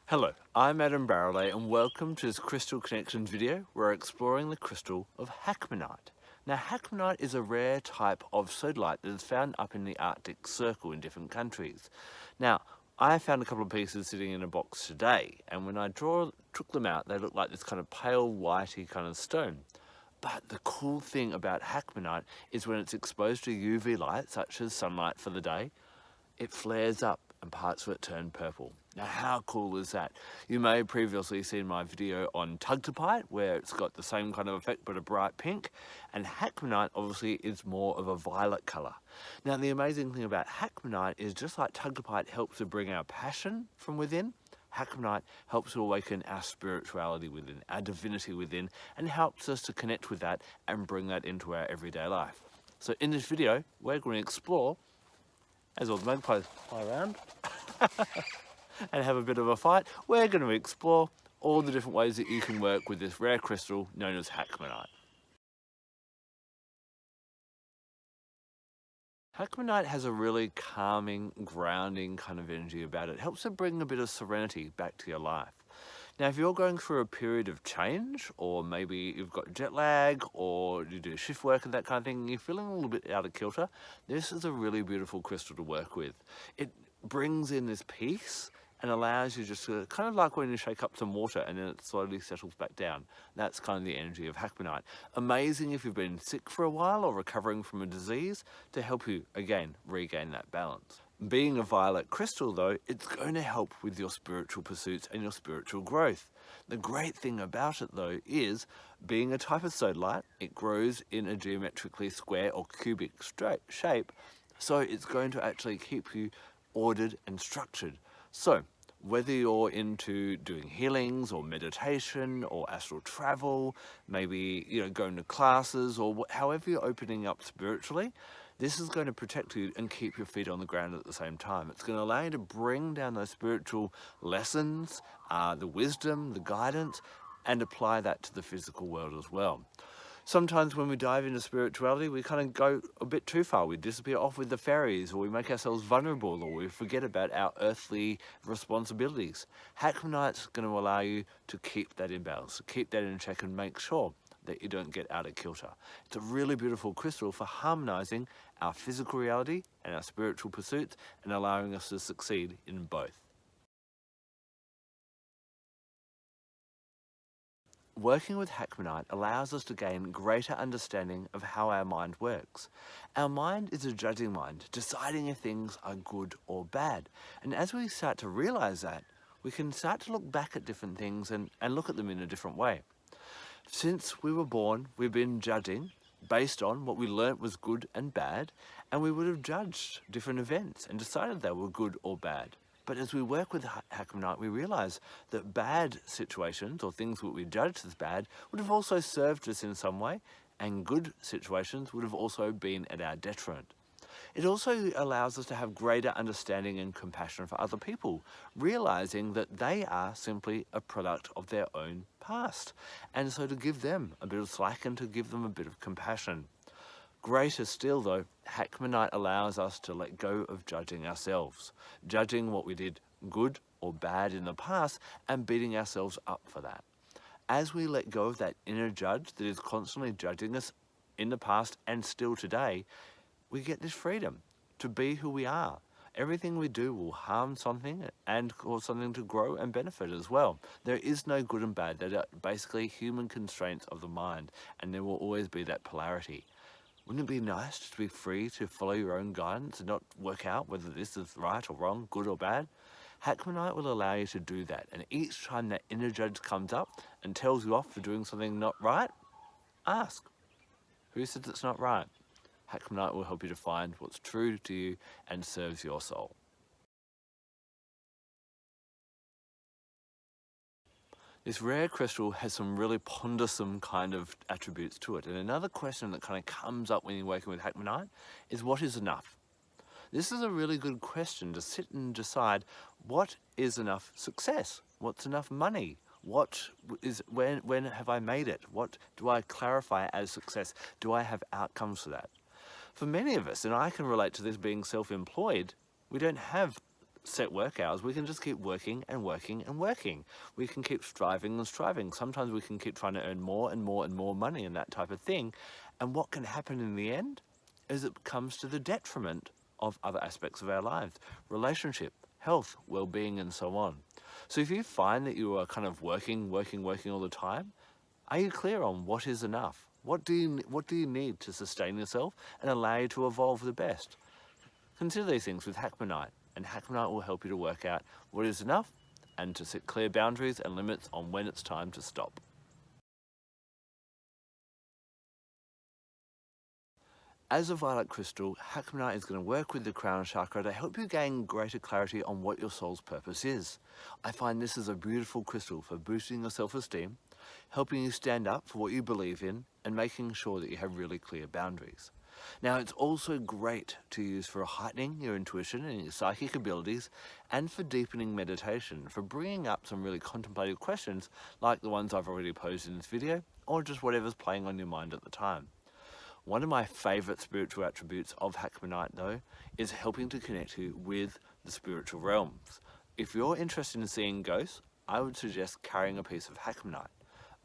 Hello, I'm Adam Barralet and welcome to this Crystal Connections video where we're exploring the crystal of Hackmanite. Now Hackmanite is a rare type of sodalite that is found up in the Arctic Circle in different countries. Now I found a couple of pieces sitting in a box today, and when I took them out they look like this kind of pale whitey kind of stone. But the cool thing about Hackmanite is when it's exposed to UV light such as sunlight for the day, it flares up and parts of it turn purple. Now how cool is that? You may have previously seen my video on tugtapite where it's got the same kind of effect but a bright pink, and Hackmanite obviously is more of a violet colour. Now the amazing thing about Hackmanite is just like tugtapite helps to bring our passion from within, Hackmanite helps to awaken our spirituality within, our divinity within, and helps us to connect with that and bring that into our everyday life. So in this video we're going to explore, as all the magpies fly around and have a bit of a fight, we're going to explore all the different ways that you can work with this rare crystal known as Hackmanite. Hackmanite has a really calming, grounding kind of energy about it. It helps to bring a bit of serenity back to your life. Now, if you're going through a period of change, or maybe you've got jet lag, or you do shift work and that kind of thing, and you're feeling a little bit out of kilter, this is a really beautiful crystal to work with. It brings in this peace and allows you just to, kind of like when you shake up some water and then it slowly settles back down. That's kind of the energy of Hackmanite. Amazing if you've been sick for a while or recovering from a disease, to help you, again, regain that balance. Being a violet crystal though, it's going to help with your spiritual pursuits and your spiritual growth. The great thing about it though is, being a type of sodalite, it grows in a geometrically square or cubic shape, so it's going to actually keep you ordered and structured. So whether you're into doing healings or meditation or astral travel, maybe going to classes, or however you're opening up spiritually, this is going to protect you and keep your feet on the ground at the same time. It's going to allow you to bring down those spiritual lessons, the wisdom, the guidance, and apply that to the physical world as well. Sometimes when we dive into spirituality, we kind of go a bit too far. We disappear off with the fairies, or we make ourselves vulnerable, or we forget about our earthly responsibilities. Hackmanite's going to allow you to keep that in balance, to keep that in check and make sure that you don't get out of kilter. It's a really beautiful crystal for harmonizing our physical reality and our spiritual pursuits and allowing us to succeed in both. Working with Hackmanite allows us to gain greater understanding of how our mind works. Our mind is a judging mind, deciding if things are good or bad. And as we start to realize that, we can start to look back at different things and look at them in a different way. Since we were born, we've been judging based on what we learnt was good and bad, and we would have judged different events and decided they were good or bad. But as we work with Hackmanite, we realize that bad situations, or things that we judged as bad, would have also served us in some way, and good situations would have also been at our detriment. It also allows us to have greater understanding and compassion for other people, realizing that they are simply a product of their own past, and so to give them a bit of slack and to give them a bit of compassion. Greater still though, Hackmanite allows us to let go of judging ourselves, judging what we did good or bad in the past and beating ourselves up for that. As we let go of that inner judge that is constantly judging us in the past and still today, we get this freedom to be who we are. Everything we do will harm something and cause something to grow and benefit as well. There is no good and bad. They're basically human constraints of the mind, and there will always be that polarity. Wouldn't it be nice to be free to follow your own guidance and not work out whether this is right or wrong, good or bad? Hackmanite will allow you to do that, and each time that inner judge comes up and tells you off for doing something not right, ask, who said it's not right? Hackmanite will help you to find what's true to you and serves your soul. This rare crystal has some really pondersome kind of attributes to it. And another question that kind of comes up when you're working with Hackmanite is, what is enough? This is a really good question to sit and decide, what is enough success? What's enough money? When have I made it? What do I clarify as success? Do I have outcomes for that? For many of us, and I can relate to this being self-employed, we don't have set work hours, we can just keep working and working and working. We can keep striving and striving. Sometimes we can keep trying to earn more and more and more money and that type of thing. And what can happen in the end is it comes to the detriment of other aspects of our lives, relationship, health, well-being, and so on. So if you find that you are kind of working all the time, are you clear on what is enough? What do you need to sustain yourself and allow you to evolve the best? Consider these things with Hackmanite, and Hackmanite will help you to work out what is enough and to set clear boundaries and limits on when it's time to stop. As a violet crystal, Hackmanite is going to work with the crown chakra to help you gain greater clarity on what your soul's purpose is. I find this is a beautiful crystal for boosting your self-esteem, helping you stand up for what you believe in, and making sure that you have really clear boundaries. Now, it's also great to use for heightening your intuition and your psychic abilities, and for deepening meditation, for bringing up some really contemplative questions like the ones I've already posed in this video, or just whatever's playing on your mind at the time. One of my favourite spiritual attributes of Hackmanite, though, is helping to connect you with the spiritual realms. If you're interested in seeing ghosts, I would suggest carrying a piece of Hackmanite.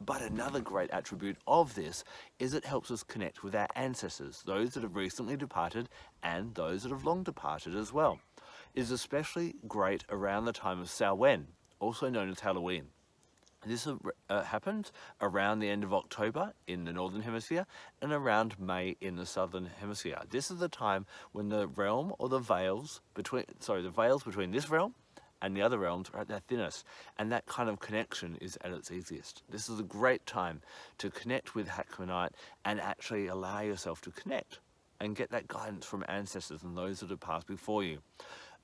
But another great attribute of this is it helps us connect with our ancestors, those that have recently departed and those that have long departed as well. It is especially great around the time of Samhain, also known as Halloween. This happens around the end of October in the Northern Hemisphere and around May in the Southern Hemisphere. This is the time when the realm or the veils between this realm and the other realms are at their thinnest, and that kind of connection is at its easiest. This is a great time to connect with Hackmanite and actually allow yourself to connect and get that guidance from ancestors and those that have passed before you.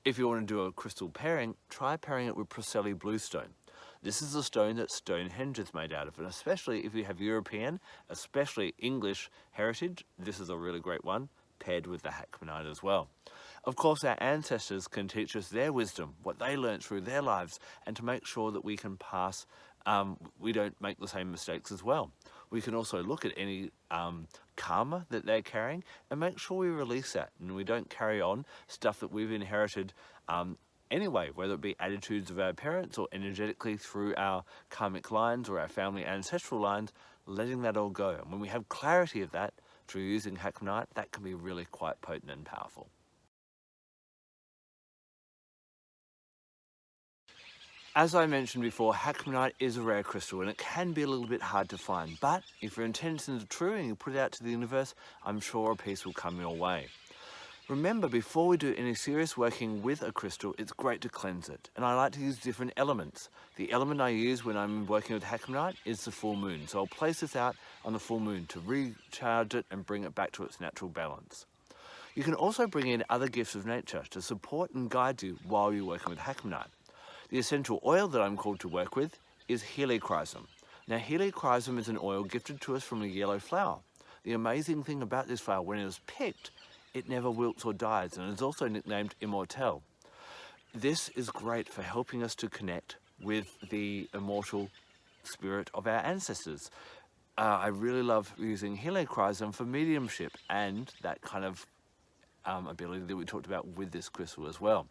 If you want to do a crystal pairing, try pairing it with Proceli Bluestone. This is a stone that Stonehenge is made out of, and especially if you have European, especially English heritage, this is a really great one, paired with the Hackmanite as well. Of course, our ancestors can teach us their wisdom, what they learnt through their lives, and to make sure that we can pass, we don't make the same mistakes as well. We can also look at any karma that they're carrying and make sure we release that and we don't carry on stuff that we've inherited anyway, whether it be attitudes of our parents or energetically through our karmic lines or our family ancestral lines, letting that all go. And when we have clarity of that through using Hackmanite, that can be really quite potent and powerful. As I mentioned before, Hackmanite is a rare crystal and it can be a little bit hard to find, but if your intentions are true and you put it out to the universe, I'm sure a piece will come your way. Remember, before we do any serious working with a crystal, it's great to cleanse it, and I like to use different elements. The element I use when I'm working with Hackmanite is the full moon, so I'll place this out on the full moon to recharge it and bring it back to its natural balance. You can also bring in other gifts of nature to support and guide you while you're working with Hackmanite. The essential oil that I'm called to work with is helichrysum. Now, helichrysum is an oil gifted to us from a yellow flower. The amazing thing about this flower, when it is picked, it never wilts or dies, and is also nicknamed immortelle. This is great for helping us to connect with the immortal spirit of our ancestors. I really love using helichrysum for mediumship and that kind of ability that we talked about with this crystal as well.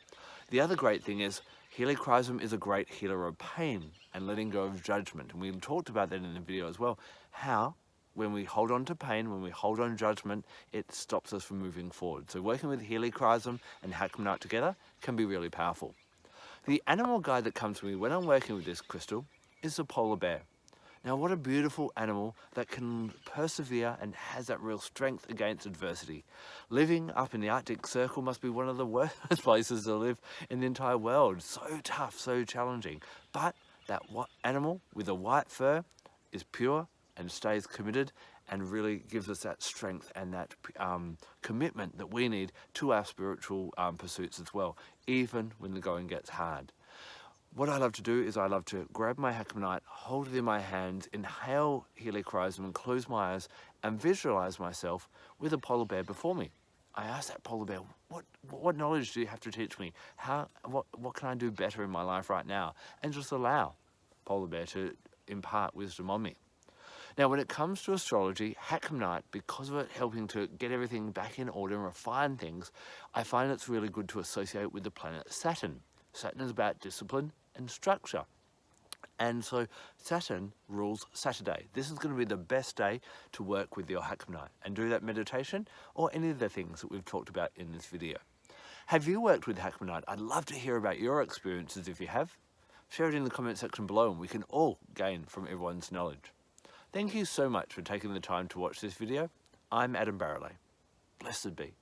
The other great thing is helichrysum is a great healer of pain and letting go of judgment, and we talked about that in the video as well, how when we hold on to pain, when we hold on judgment, it stops us from moving forward. So working with helichrysum and Hackmanite together can be really powerful. The animal guide that comes to me when I'm working with this crystal is the polar bear. Now, what a beautiful animal that can persevere and has that real strength against adversity. Living up in the Arctic Circle must be one of the worst places to live in the entire world. So tough, so challenging. But that animal with a white fur is pure and stays committed and really gives us that strength and that commitment that we need to our spiritual pursuits as well, even when the going gets hard. What I love to do is I love to grab my Hackmanite, hold it in my hand, inhale helichrysum and close my eyes and visualize myself with a polar bear before me. I ask that polar bear, what knowledge do you have to teach me? What can I do better in my life right now? And just allow polar bear to impart wisdom on me. Now, when it comes to astrology, Hackmanite, because of it helping to get everything back in order and refine things, I find it's really good to associate with the planet Saturn. Saturn is about discipline and structure. And so Saturn rules Saturday. This is going to be the best day to work with your Hackmanite and do that meditation or any of the things that we've talked about in this video. Have you worked with Hackmanite? I'd love to hear about your experiences if you have. Share it in the comment section below and we can all gain from everyone's knowledge. Thank you so much for taking the time to watch this video. I'm Adam Barralet. Blessed be.